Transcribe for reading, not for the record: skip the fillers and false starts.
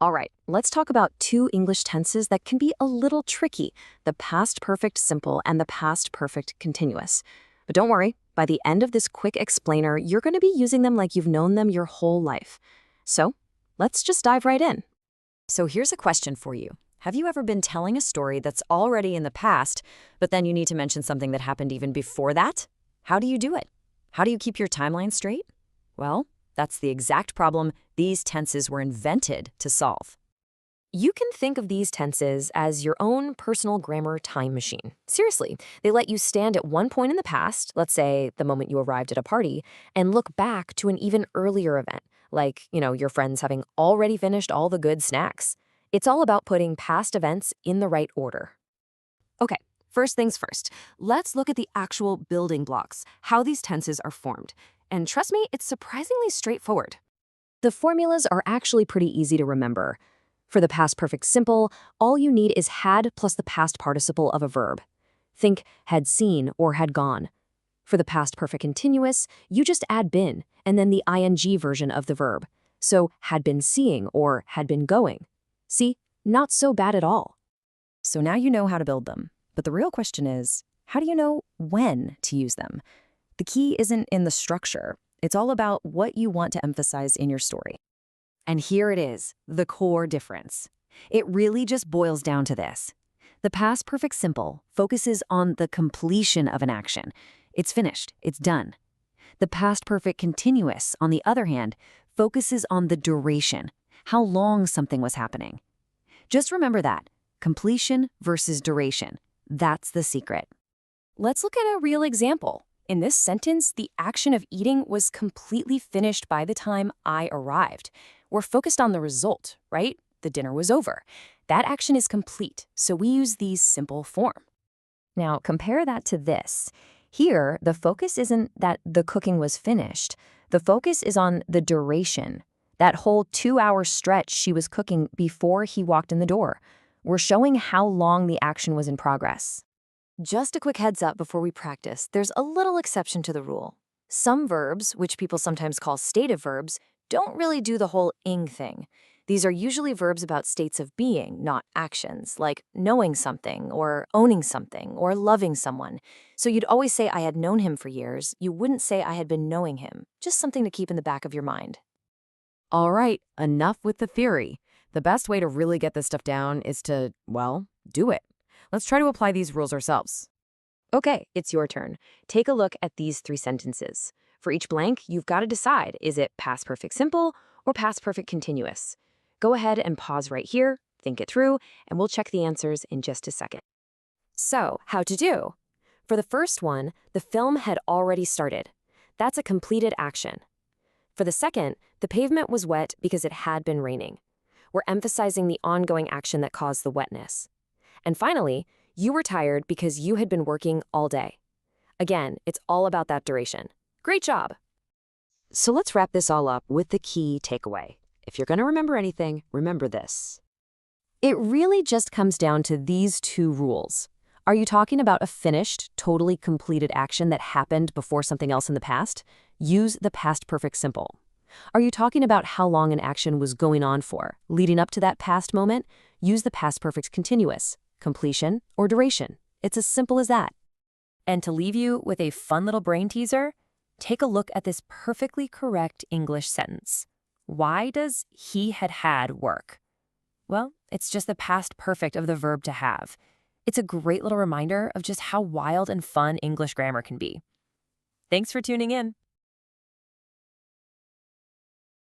All right, let's talk about two English tenses that can be a little tricky, the past perfect simple and the past perfect continuous. But don't worry, by the end of this quick explainer, you're going to be using them like you've known them your whole life. So let's just dive right in. So here's a question for you. Have you ever been telling a story that's already in the past, but then you need to mention something that happened even before that? How do you do it? How do you keep your timeline straight? Well, that's the exact problem these tenses were invented to solve. You can think of these tenses as your own personal grammar time machine. Seriously, they let you stand at one point in the past, let's say the moment you arrived at a party, and look back to an even earlier event, like, your friends having already finished all the good snacks. It's all about putting past events in the right order. Okay, first things first, let's look at the actual building blocks, how these tenses are formed. And trust me, it's surprisingly straightforward. The formulas are actually pretty easy to remember. For the past perfect simple, all you need is had plus the past participle of a verb. Think had seen or had gone. For the past perfect continuous, you just add been and then the ing version of the verb. So had been seeing or had been going. See, not so bad at all. So now you know how to build them. But the real question is, how do you know when to use them? The key isn't in the structure. It's all about what you want to emphasize in your story. And here it is, the core difference. It really just boils down to this. The past perfect simple focuses on the completion of an action. It's finished, it's done. The past perfect continuous, on the other hand, focuses on the duration, how long something was happening. Just remember that, completion versus duration. That's the secret. Let's look at a real example. In this sentence, the action of eating was completely finished by the time I arrived. We're focused on the result, right? The dinner was over. That action is complete, so we use the simple form. Now, compare that to this. Here, the focus isn't that the cooking was finished. The focus is on the duration, that whole 2-hour stretch she was cooking before he walked in the door. We're showing how long the action was in progress. Just a quick heads up before we practice, there's a little exception to the rule. Some verbs, which people sometimes call stative verbs, don't really do the whole ing thing. These are usually verbs about states of being, not actions, like knowing something, or owning something, or loving someone. So you'd always say I had known him for years. You wouldn't say I had been knowing him. Just something to keep in the back of your mind. All right, enough with the theory. The best way to really get this stuff down is to, well, do it. Let's try to apply these rules ourselves. Okay, it's your turn. Take a look at these 3 sentences. For each blank, you've got to decide, is it past perfect simple or past perfect continuous? Go ahead and pause right here, think it through, and we'll check the answers in just a second. So, how to do? For the first one, the film had already started. That's a completed action. For the second, the pavement was wet because it had been raining. We're emphasizing the ongoing action that caused the wetness. And finally, you were tired because you had been working all day. Again, it's all about that duration. Great job! So let's wrap this all up with the key takeaway. If you're going to remember anything, remember this. It really just comes down to these 2 rules. Are you talking about a finished, totally completed action that happened before something else in the past? Use the past perfect simple. Are you talking about how long an action was going on for, leading up to that past moment? Use the past perfect continuous, completion, or duration. It's as simple as that. And to leave you with a fun little brain teaser, take a look at this perfectly correct English sentence. Why does he had work? Well, it's just the past perfect of the verb to have. It's a great little reminder of just how wild and fun English grammar can be. Thanks for tuning in.